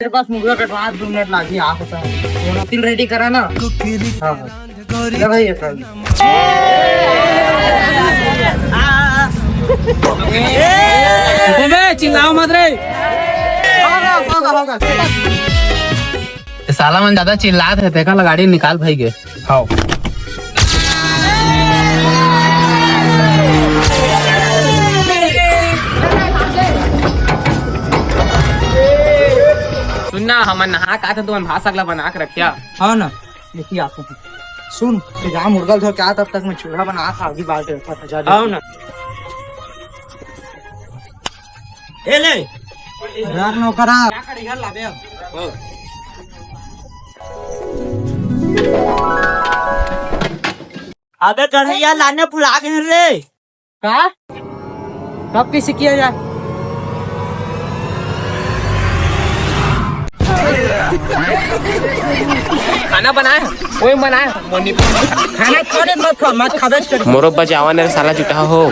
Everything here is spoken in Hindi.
तेरे पास मुगला कटवा 2 मिनट लागी आप होता तिल रेडी करा ना। हाँ हाँ भाई ये चिल्लाओ मत रे। साला मन ज्यादा चिल्लात है देखा गाड़ी निकाल भाई के। हाँ सुनना हम नहा का था तुम भाषा अगला बना के रखिया। हाँ ना देखिए आपको सुन जहाँ मुर्गा धो के आ तब तक मैं चूल्हा बना था आगे बात था। आओ ना ए ले राख नौकरा अबे कढ़ैया लाने भुला गए रे। का कब कैसे किया जाए? खाना बनाए वही बनाए खाना थोड़े मत खा मत खाबे कर मोरो बजावा ने साला जुटा हो।